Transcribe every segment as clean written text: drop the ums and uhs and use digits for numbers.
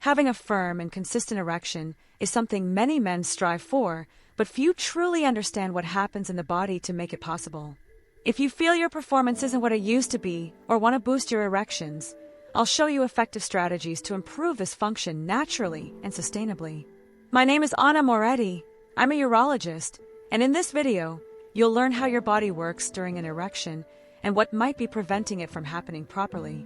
Having a firm and consistent erection is something many men strive for, but few truly understand what happens in the body to make it possible. If you feel your performance isn't what it used to be or want to boost your erections, I'll show you effective strategies to improve this function naturally and sustainably. My name is Moretti. I'm a urologist, and in this video, you'll learn how your body works during an erection and what might be preventing it from happening properly.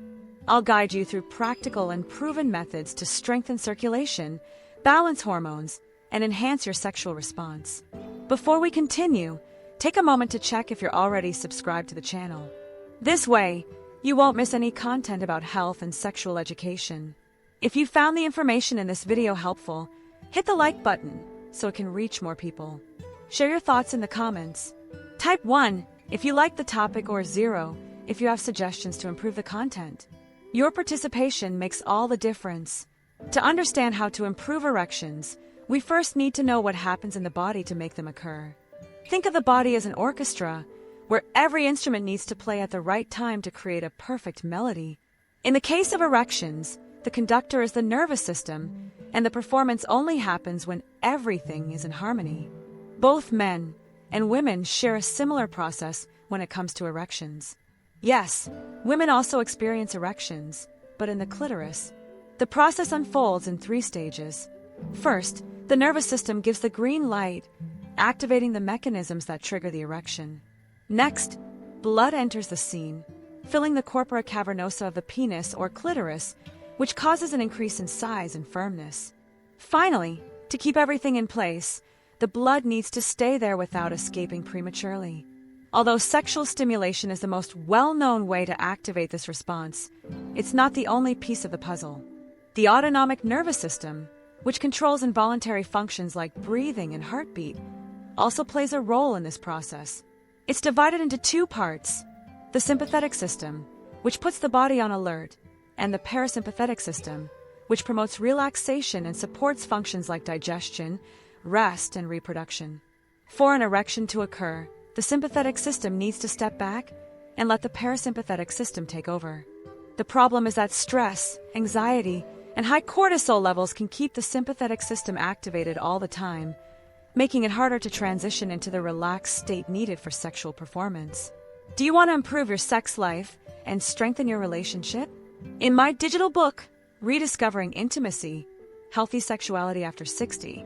I'll guide you through practical and proven methods to strengthen circulation, balance hormones, and enhance your sexual response. Before we continue, take a moment to check if you're already subscribed to the channel. This way, you won't miss any content about health and sexual education. If you found the information in this video helpful, hit the like button so it can reach more people. Share your thoughts in the comments. Type 1 if you like the topic or 0 if you have suggestions to improve the content. Your participation makes all the difference. To understand how to improve erections, we first need to know what happens in the body to make them occur. Think of the body as an orchestra, where every instrument needs to play at the right time to create a perfect melody. In the case of erections, the conductor is the nervous system, and the performance only happens when everything is in harmony. Both men and women share a similar process when it comes to erections. Yes, women also experience erections, but in the clitoris. The process unfolds in 3 stages. First, the nervous system gives the green light, activating the mechanisms that trigger the erection. Next, blood enters the scene, filling the corpora cavernosa of the penis or clitoris, which causes an increase in size and firmness. Finally, to keep everything in place, the blood needs to stay there without escaping prematurely. Although sexual stimulation is the most well-known way to activate this response, it's not the only piece of the puzzle. The autonomic nervous system, which controls involuntary functions like breathing and heartbeat, also plays a role in this process. It's divided into 2 parts: the sympathetic system, which puts the body on alert, and the parasympathetic system, which promotes relaxation and supports functions like digestion, rest, and reproduction. For an erection to occur, the sympathetic system needs to step back and let the parasympathetic system take over. The problem is that stress, anxiety, and high cortisol levels can keep the sympathetic system activated all the time, making it harder to transition into the relaxed state needed for sexual performance. Do you want to improve your sex life and strengthen your relationship? In my digital book, Rediscovering Intimacy, Healthy Sexuality After 60,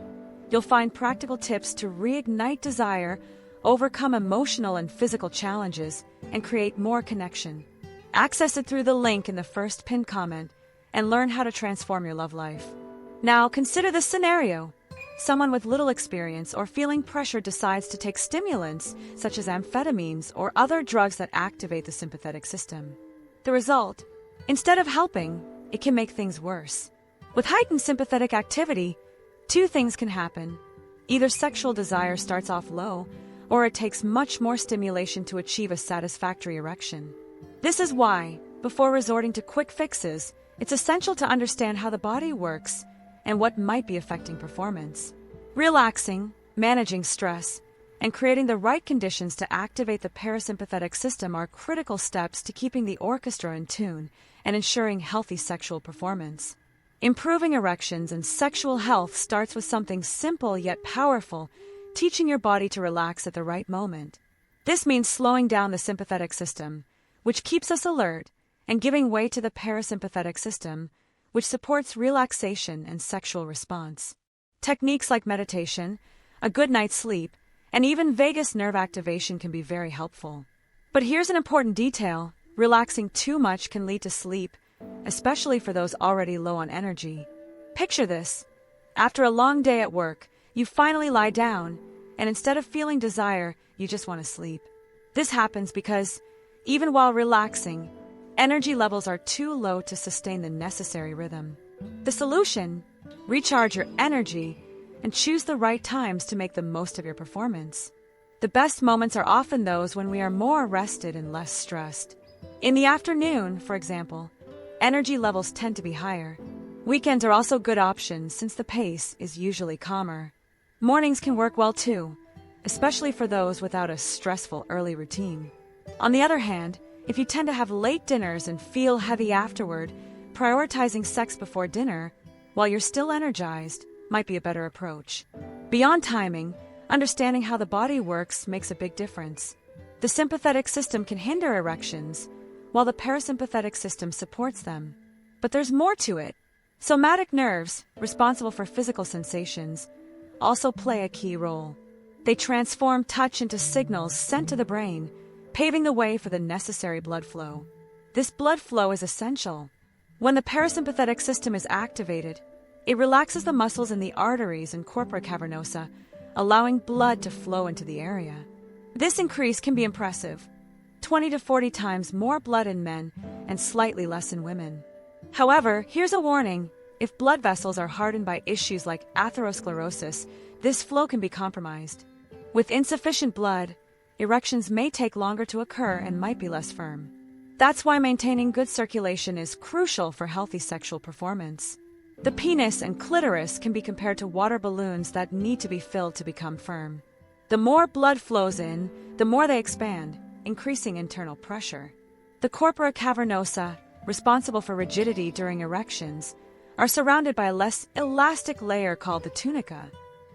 you'll find practical tips to reignite desire, overcome emotional and physical challenges, and create more connection. Access it through the link in the first pinned comment and learn how to transform your love life. Now, consider this scenario. Someone with little experience or feeling pressure decides to take stimulants, such as amphetamines or other drugs that activate the sympathetic system. The result, instead of helping, it can make things worse. With heightened sympathetic activity, 2 things can happen. Either sexual desire starts off low, or it takes much more stimulation to achieve a satisfactory erection. This is why, before resorting to quick fixes, it's essential to understand how the body works and what might be affecting performance. Relaxing, managing stress, and creating the right conditions to activate the parasympathetic system are critical steps to keeping the orchestra in tune and ensuring healthy sexual performance. Improving erections and sexual health starts with something simple yet powerful: teaching your body to relax at the right moment. This means slowing down the sympathetic system, which keeps us alert, and giving way to the parasympathetic system, which supports relaxation and sexual response. Techniques like meditation, a good night's sleep, and even vagus nerve activation can be very helpful. But here's an important detail: relaxing too much can lead to sleep, especially for those already low on energy. Picture this: after a long day at work, you finally lie down, and instead of feeling desire, you just want to sleep. This happens because, even while relaxing, energy levels are too low to sustain the necessary rhythm. The solution: recharge your energy and choose the right times to make the most of your performance. The best moments are often those when we are more rested and less stressed. In the afternoon, for example, energy levels tend to be higher. Weekends are also good options since the pace is usually calmer. Mornings can work well too, especially for those without a stressful early routine. On the other hand, if you tend to have late dinners and feel heavy afterward, prioritizing sex before dinner while you're still energized, might be a better approach. Beyond timing, understanding how the body works makes a big difference. The sympathetic system can hinder erections, while the parasympathetic system supports them. But there's more to it. Somatic nerves, responsible for physical sensations, also play a key role. They transform touch into signals sent to the brain, paving the way for the necessary blood flow. This blood flow is essential. When the parasympathetic system is activated, it relaxes the muscles in the arteries and corpora cavernosa, allowing blood to flow into the area. This increase can be impressive, 20 to 40 times more blood in men and slightly less in women. However, here's a warning. If blood vessels are hardened by issues like atherosclerosis, this flow can be compromised. With insufficient blood, erections may take longer to occur and might be less firm. That's why maintaining good circulation is crucial for healthy sexual performance. The penis and clitoris can be compared to water balloons that need to be filled to become firm. The more blood flows in, the more they expand, increasing internal pressure. The corpora cavernosa, responsible for rigidity during erections, are surrounded by a less elastic layer called the tunica.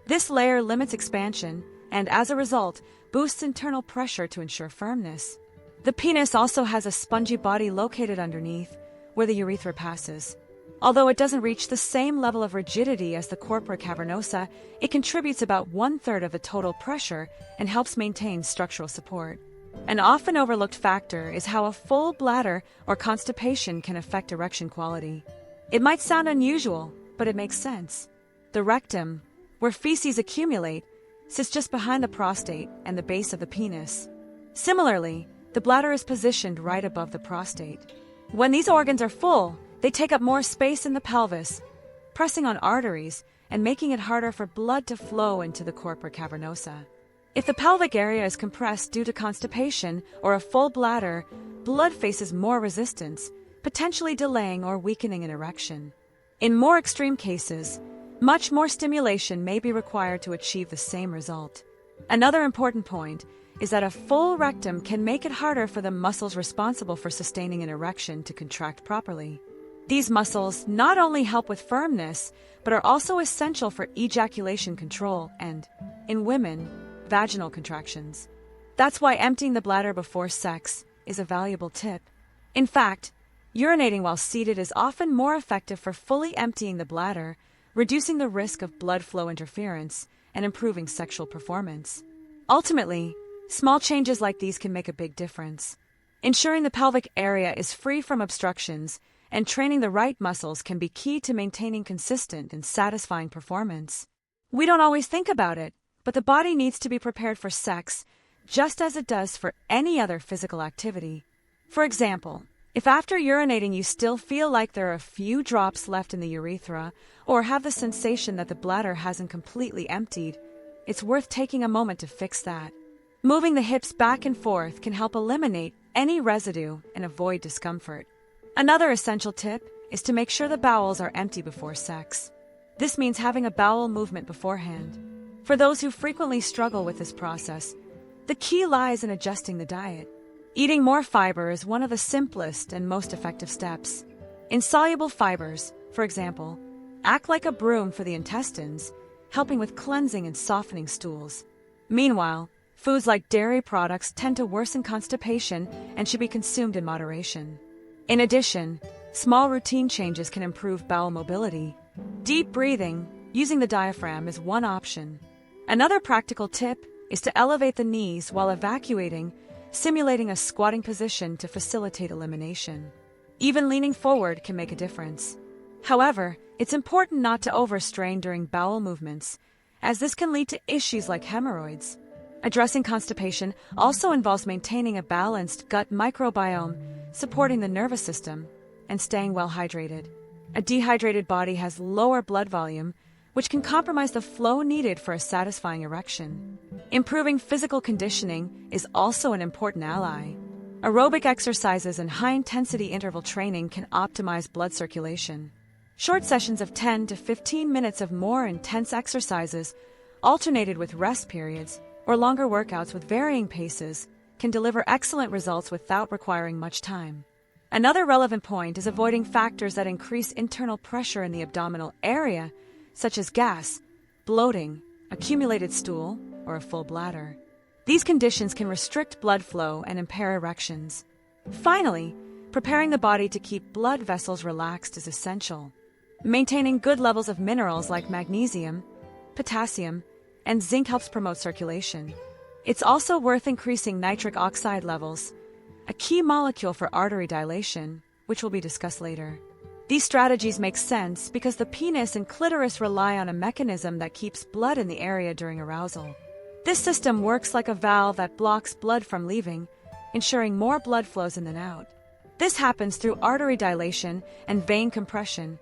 This layer limits expansion and, as a result, boosts internal pressure to ensure firmness. The penis also has a spongy body located underneath, where the urethra passes. Although it doesn't reach the same level of rigidity as the corpora cavernosa, it contributes about 1/3 of the total pressure and helps maintain structural support. An often overlooked factor is how a full bladder or constipation can affect erection quality. It might sound unusual, but it makes sense. The rectum, where feces accumulate, sits just behind the prostate and the base of the penis. Similarly, the bladder is positioned right above the prostate. When these organs are full, they take up more space in the pelvis, pressing on arteries and making it harder for blood to flow into the corpora cavernosa. If the pelvic area is compressed due to constipation or a full bladder, blood faces more resistance, potentially delaying or weakening an erection. In more extreme cases, much more stimulation may be required to achieve the same result. Another important point is that a full rectum can make it harder for the muscles responsible for sustaining an erection to contract properly. These muscles not only help with firmness, but are also essential for ejaculation control and, in women, vaginal contractions. That's why emptying the bladder before sex is a valuable tip. In fact, urinating while seated is often more effective for fully emptying the bladder, reducing the risk of blood flow interference, and improving sexual performance. Ultimately, small changes like these can make a big difference. Ensuring the pelvic area is free from obstructions and training the right muscles can be key to maintaining consistent and satisfying performance. We don't always think about it, but the body needs to be prepared for sex just as it does for any other physical activity. For example, if after urinating you still feel like there are a few drops left in the urethra or have the sensation that the bladder hasn't completely emptied, it's worth taking a moment to fix that. Moving the hips back and forth can help eliminate any residue and avoid discomfort. Another essential tip is to make sure the bowels are empty before sex. This means having a bowel movement beforehand. For those who frequently struggle with this process, the key lies in adjusting the diet. Eating more fiber is one of the simplest and most effective steps. Insoluble fibers, for example, act like a broom for the intestines, helping with cleansing and softening stools. Meanwhile, foods like dairy products tend to worsen constipation and should be consumed in moderation. In addition, small routine changes can improve bowel mobility. Deep breathing, using the diaphragm, is one option. Another practical tip is to elevate the knees while evacuating, simulating a squatting position to facilitate elimination. Even leaning forward can make a difference. However, it's important not to overstrain during bowel movements, as this can lead to issues like hemorrhoids. Addressing constipation also involves maintaining a balanced gut microbiome, supporting the nervous system, and staying well hydrated. A dehydrated body has lower blood volume, which can compromise the flow needed for a satisfying erection. Improving physical conditioning is also an important ally. Aerobic exercises and high-intensity interval training can optimize blood circulation. Short sessions of 10 to 15 minutes of more intense exercises, alternated with rest periods, or longer workouts with varying paces, can deliver excellent results without requiring much time. Another relevant point is avoiding factors that increase internal pressure in the abdominal area, such as gas, bloating, accumulated stool, or a full bladder. These conditions can restrict blood flow and impair erections. Finally, preparing the body to keep blood vessels relaxed is essential. Maintaining good levels of minerals like magnesium, potassium, and zinc helps promote circulation. It's also worth increasing nitric oxide levels, a key molecule for artery dilation, which will be discussed later. These strategies make sense because the penis and clitoris rely on a mechanism that keeps blood in the area during arousal. This system works like a valve that blocks blood from leaving, ensuring more blood flows in than out. This happens through artery dilation and vein compression,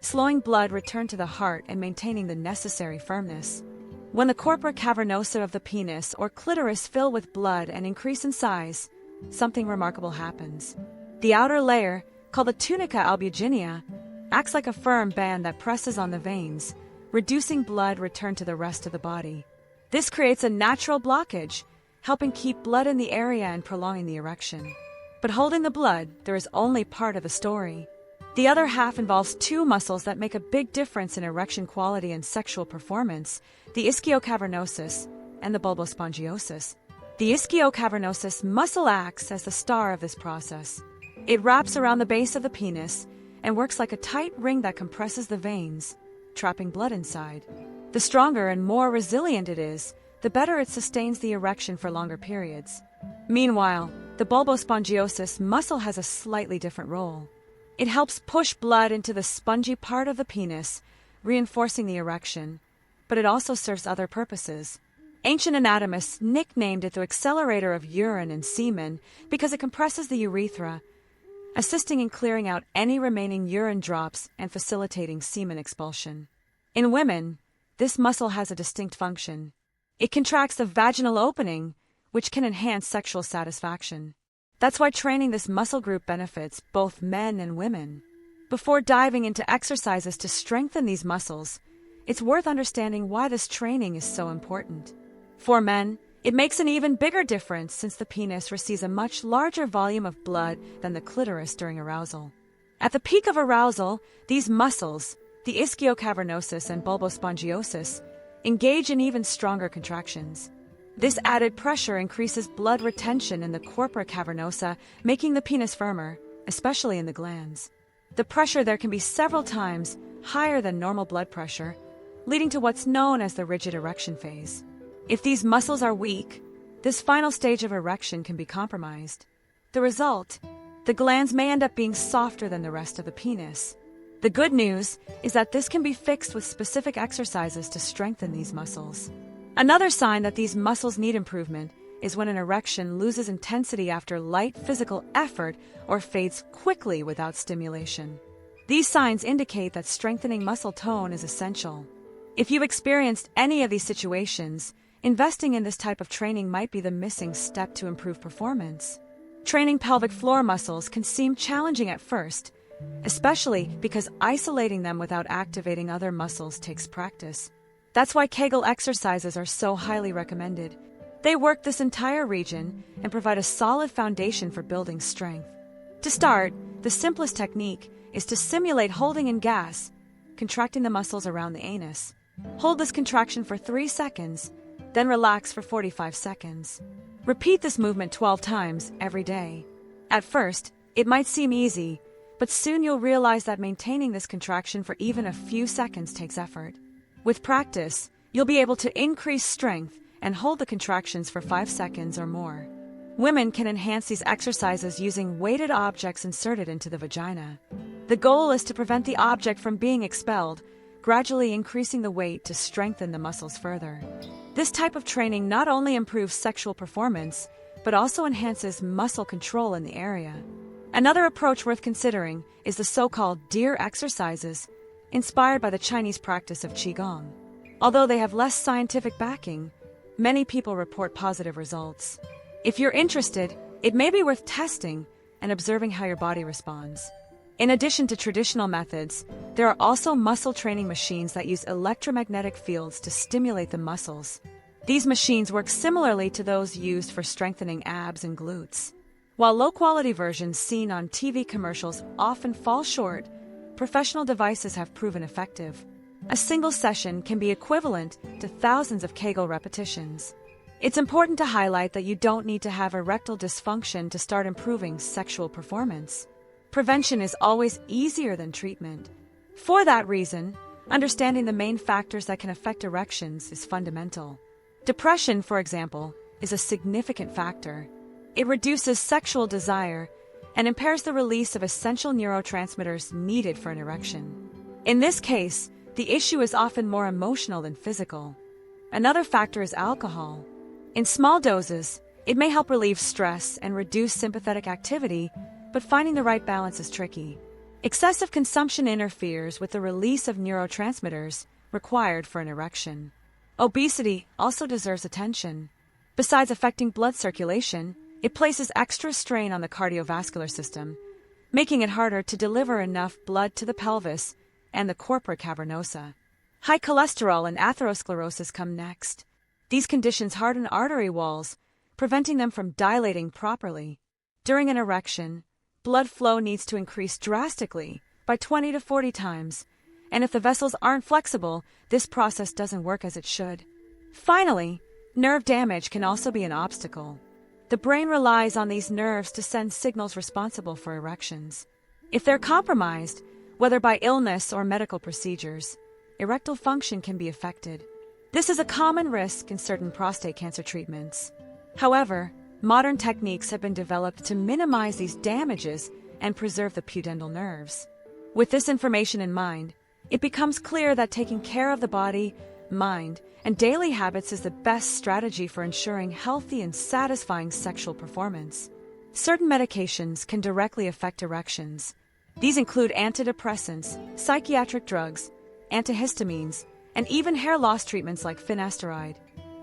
slowing blood return to the heart and maintaining the necessary firmness. When the corpora cavernosa of the penis or clitoris fill with blood and increase in size, something remarkable happens. The outer layer, called the tunica albuginea, acts like a firm band that presses on the veins, reducing blood return to the rest of the body. This creates a natural blockage, helping keep blood in the area and prolonging the erection. But holding the blood, there is only part of the story. The other half involves two muscles that make a big difference in erection quality and sexual performance, the ischiocavernosus and the bulbospongiosus. The ischiocavernosus muscle acts as the star of this process. It wraps around the base of the penis and works like a tight ring that compresses the veins, trapping blood inside. The stronger and more resilient it is, the better it sustains the erection for longer periods. Meanwhile, the bulbospongiosus muscle has a slightly different role. It helps push blood into the spongy part of the penis, reinforcing the erection, but it also serves other purposes. Ancient anatomists nicknamed it the accelerator of urine and semen because it compresses the urethra, assisting in clearing out any remaining urine drops and facilitating semen expulsion. In women, this muscle has a distinct function. It contracts the vaginal opening, which can enhance sexual satisfaction. That's why training this muscle group benefits both men and women. Before diving into exercises to strengthen these muscles, it's worth understanding why this training is so important. For men, it makes an even bigger difference since the penis receives a much larger volume of blood than the clitoris during arousal. At the peak of arousal, these muscles, the ischiocavernosus and bulbospongiosus, engage in even stronger contractions. This added pressure increases blood retention in the corpora cavernosa, making the penis firmer, especially in the glands. The pressure there can be several times higher than normal blood pressure, leading to what's known as the rigid erection phase. If these muscles are weak, this final stage of erection can be compromised. The result, the glands may end up being softer than the rest of the penis. The good news is that this can be fixed with specific exercises to strengthen these muscles. Another sign that these muscles need improvement is when an erection loses intensity after light physical effort or fades quickly without stimulation. These signs indicate that strengthening muscle tone is essential. If you've experienced any of these situations, investing in this type of training might be the missing step to improve performance. Training pelvic floor muscles can seem challenging at first, especially because isolating them without activating other muscles takes practice. That's why Kegel exercises are so highly recommended. They work this entire region and provide a solid foundation for building strength. To start, the simplest technique is to simulate holding in gas, contracting the muscles around the anus. Hold this contraction for 3 seconds, then relax for 45 seconds. Repeat this movement 12 times every day. At first, it might seem easy, but soon you'll realize that maintaining this contraction for even a few seconds takes effort. With practice, you'll be able to increase strength and hold the contractions for 5 seconds or more. Women can enhance these exercises using weighted objects inserted into the vagina. The goal is to prevent the object from being expelled, gradually increasing the weight to strengthen the muscles further. This type of training not only improves sexual performance, but also enhances muscle control in the area. Another approach worth considering is the so-called deer exercises, inspired by the Chinese practice of Qigong. Although they have less scientific backing, many people report positive results. If you're interested, it may be worth testing and observing how your body responds. In addition to traditional methods, there are also muscle training machines that use electromagnetic fields to stimulate the muscles. These machines work similarly to those used for strengthening abs and glutes. While low-quality versions seen on TV commercials often fall short, professional devices have proven effective. A single session can be equivalent to thousands of Kegel repetitions. It's important to highlight that you don't need to have erectile dysfunction to start improving sexual performance. Prevention is always easier than treatment. For that reason, understanding the main factors that can affect erections is fundamental. Depression, for example, is a significant factor. It reduces sexual desire and impairs the release of essential neurotransmitters needed for an erection. In this case, the issue is often more emotional than physical. Another factor is alcohol. In small doses, it may help relieve stress and reduce sympathetic activity, but finding the right balance is tricky. Excessive consumption interferes with the release of neurotransmitters required for an erection. Obesity also deserves attention. Besides affecting blood circulation, it places extra strain on the cardiovascular system, making it harder to deliver enough blood to the pelvis and the corpora cavernosa. High cholesterol and atherosclerosis come next. These conditions harden artery walls, preventing them from dilating properly. During an erection, blood flow needs to increase drastically by 20 to 40 times, and if the vessels aren't flexible, this process doesn't work as it should. Finally, nerve damage can also be an obstacle. The brain relies on these nerves to send signals responsible for erections. If they're compromised, whether by illness or medical procedures, erectile function can be affected. This is a common risk in certain prostate cancer treatments. However, modern techniques have been developed to minimize these damages and preserve the pudendal nerves. With this information in mind, it becomes clear that taking care of the body, mind, and daily habits is the best strategy for ensuring healthy and satisfying sexual performance. Certain medications can directly affect erections. These include antidepressants, psychiatric drugs, antihistamines, and even hair loss treatments like finasteride.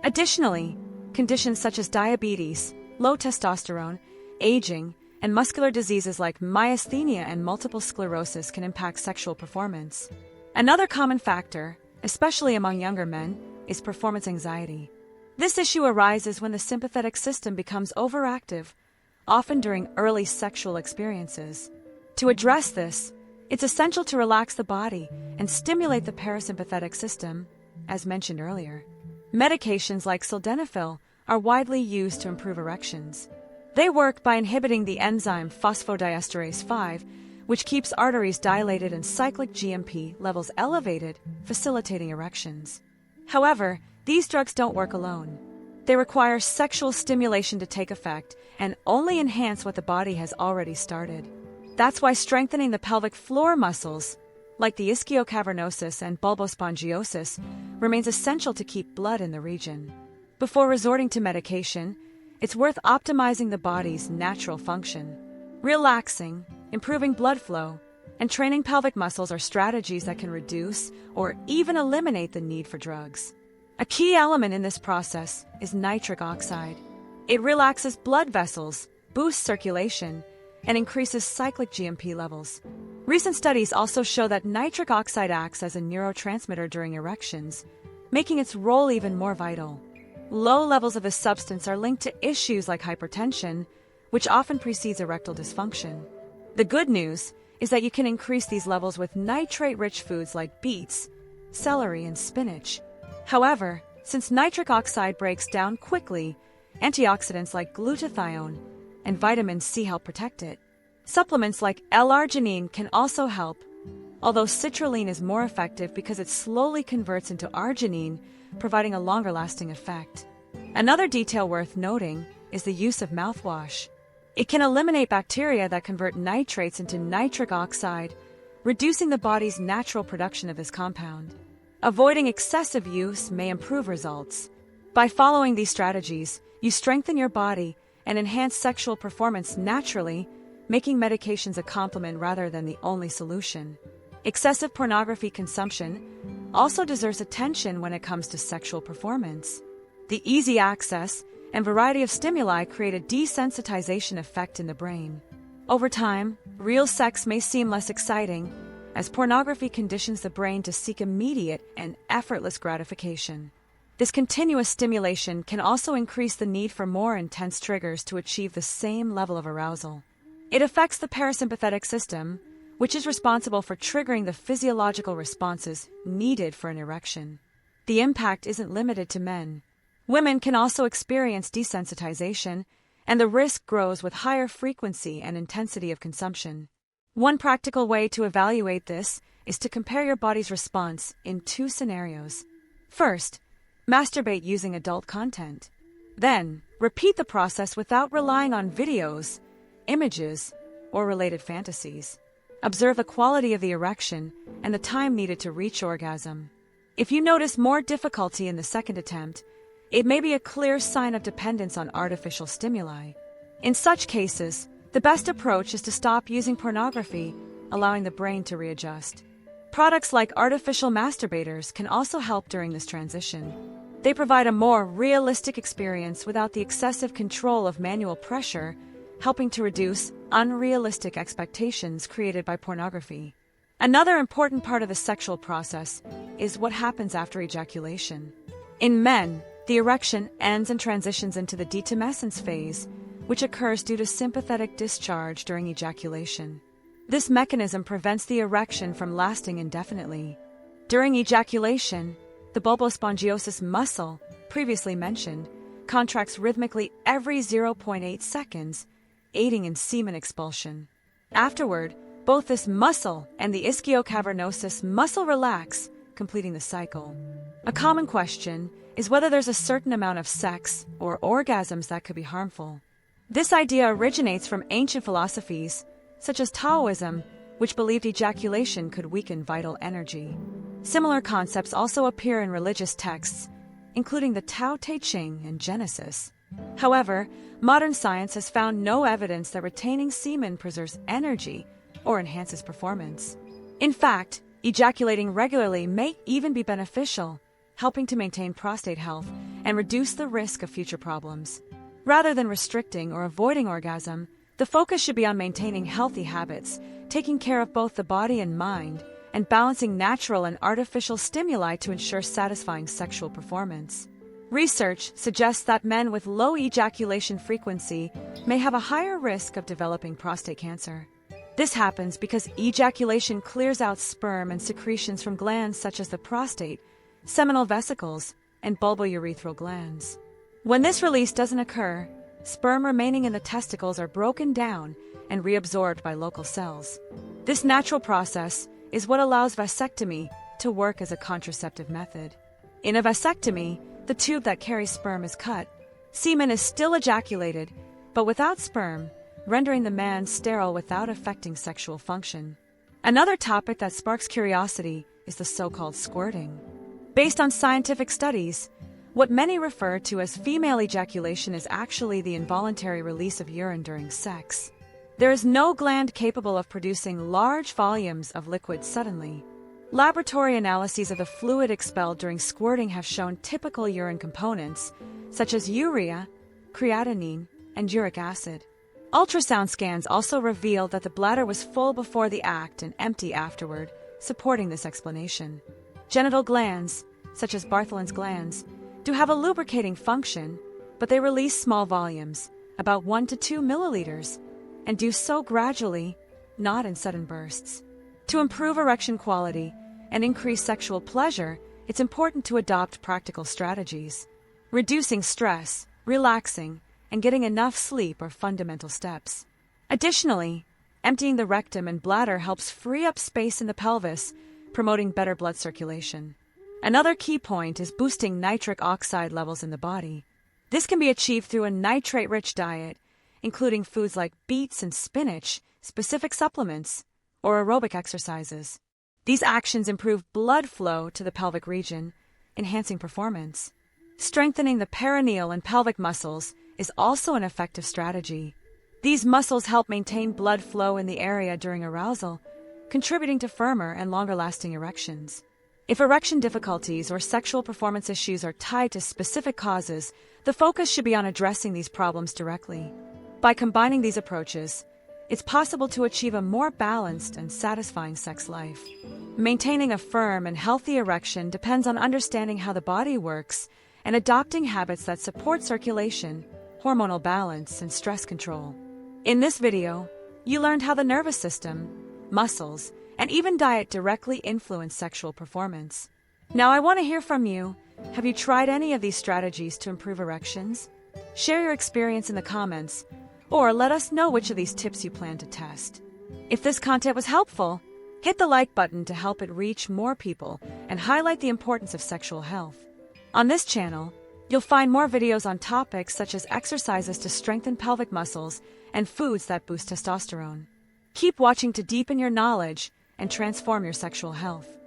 Additionally, conditions such as diabetes, low testosterone, aging, and muscular diseases like myasthenia and multiple sclerosis can impact sexual performance. Another common factor, especially among younger men, is performance anxiety. This issue arises when the sympathetic system becomes overactive, often during early sexual experiences. To address this, it's essential to relax the body and stimulate the parasympathetic system, as mentioned earlier. Medications like sildenafil are widely used to improve erections. They work by inhibiting the enzyme phosphodiesterase 5, which keeps arteries dilated and cyclic GMP levels elevated, facilitating erections. However, these drugs don't work alone. They require sexual stimulation to take effect and only enhance what the body has already started. That's why strengthening the pelvic floor muscles, like the ischiocavernosus and bulbospongiosus, remains essential to keep blood in the region. Before resorting to medication, it's worth optimizing the body's natural function. Relaxing, improving blood flow, and training pelvic muscles are strategies that can reduce or even eliminate the need for drugs. A key element in this process is nitric oxide. It relaxes blood vessels, boosts circulation, and increases cyclic GMP levels. Recent studies also show that nitric oxide acts as a neurotransmitter during erections, making its role even more vital. Low levels of this substance are linked to issues like hypertension, which often precedes erectile dysfunction. The good news is that you can increase these levels with nitrate-rich foods like beets, celery, and spinach. However, since nitric oxide breaks down quickly, antioxidants like glutathione and vitamin C help protect it. Supplements like L-arginine can also help, although citrulline is more effective because it slowly converts into arginine, providing a longer-lasting effect. Another detail worth noting is the use of mouthwash. It can eliminate bacteria that convert nitrates into nitric oxide, reducing the body's natural production of this compound. Avoiding excessive use may improve results. By following these strategies, you strengthen your body and enhance sexual performance naturally, making medications a complement rather than the only solution. Excessive pornography consumption also deserves attention when it comes to sexual performance. The easy access and variety of stimuli create a desensitization effect in the brain. Over time, real sex may seem less exciting, as pornography conditions the brain to seek immediate and effortless gratification. This continuous stimulation can also increase the need for more intense triggers to achieve the same level of arousal. It affects the parasympathetic system, which is responsible for triggering the physiological responses needed for an erection. The impact isn't limited to men. Women can also experience desensitization, and the risk grows with higher frequency and intensity of consumption. One practical way to evaluate this is to compare your body's response in two scenarios. First, masturbate using adult content. Then, repeat the process without relying on videos, images, or related fantasies. Observe the quality of the erection and the time needed to reach orgasm. If you notice more difficulty in the second attempt, it may be a clear sign of dependence on artificial stimuli. In such cases, the best approach is to stop using pornography, allowing the brain to readjust. Products like artificial masturbators can also help during this transition. They provide a more realistic experience without the excessive control of manual pressure, helping to reduce unrealistic expectations created by pornography. Another important part of the sexual process is what happens after ejaculation. In men, the erection ends and transitions into the detumescence phase, which occurs due to sympathetic discharge during ejaculation. This mechanism prevents the erection from lasting indefinitely. During ejaculation, the bulbospongiosus muscle, previously mentioned, contracts rhythmically every 0.8 seconds, aiding in semen expulsion. Afterward, both this muscle and the ischiocavernosus muscle relax, completing the cycle. A common question is whether there's a certain amount of sex or orgasms that could be harmful. This idea originates from ancient philosophies, such as Taoism, which believed ejaculation could weaken vital energy. Similar concepts also appear in religious texts, including the Tao Te Ching and Genesis. However, modern science has found no evidence that retaining semen preserves energy or enhances performance. In fact, ejaculating regularly may even be beneficial, helping to maintain prostate health and reduce the risk of future problems. Rather than restricting or avoiding orgasm, the focus should be on maintaining healthy habits, taking care of both the body and mind, and balancing natural and artificial stimuli to ensure satisfying sexual performance. Research suggests that men with low ejaculation frequency may have a higher risk of developing prostate cancer. This happens because ejaculation clears out sperm and secretions from glands such as the prostate, seminal vesicles, and bulbourethral glands. When this release doesn't occur, sperm remaining in the testicles are broken down and reabsorbed by local cells. This natural process is what allows vasectomy to work as a contraceptive method. In a vasectomy, the tube that carries sperm is cut. Semen is still ejaculated, but without sperm, rendering the man sterile without affecting sexual function. Another topic that sparks curiosity is the so-called squirting. Based on scientific studies, what many refer to as female ejaculation is actually the involuntary release of urine during sex. There is no gland capable of producing large volumes of liquid suddenly. Laboratory analyses of the fluid expelled during squirting have shown typical urine components, such as urea, creatinine, and uric acid. Ultrasound scans also revealed that the bladder was full before the act and empty afterward, supporting this explanation. Genital glands, such as Bartholin's glands, do have a lubricating function, but they release small volumes, about 1 to 2 milliliters, and do so gradually, not in sudden bursts. To improve erection quality and increase sexual pleasure, it's important to adopt practical strategies. Reducing stress, relaxing, and getting enough sleep are fundamental steps. Additionally, emptying the rectum and bladder helps free up space in the pelvis, promoting better blood circulation. Another key point is boosting nitric oxide levels in the body. This can be achieved through a nitrate-rich diet, including foods like beets and spinach, specific supplements, or aerobic exercises. These actions improve blood flow to the pelvic region, enhancing performance. Strengthening the perineal and pelvic muscles is also an effective strategy. These muscles help maintain blood flow in the area during arousal, contributing to firmer and longer-lasting erections. If erection difficulties or sexual performance issues are tied to specific causes, the focus should be on addressing these problems directly. By combining these approaches, it's possible to achieve a more balanced and satisfying sex life. Maintaining a firm and healthy erection depends on understanding how the body works and adopting habits that support circulation, hormonal balance, and stress control. In this video, you learned how the nervous system, muscles, and even diet directly influence sexual performance. Now I want to hear from you. Have you tried any of these strategies to improve erections? Share your experience in the comments, or let us know which of these tips you plan to test. If this content was helpful, hit the like button to help it reach more people and highlight the importance of sexual health. On this channel, you'll find more videos on topics such as exercises to strengthen pelvic muscles and foods that boost testosterone. Keep watching to deepen your knowledge and transform your sexual health.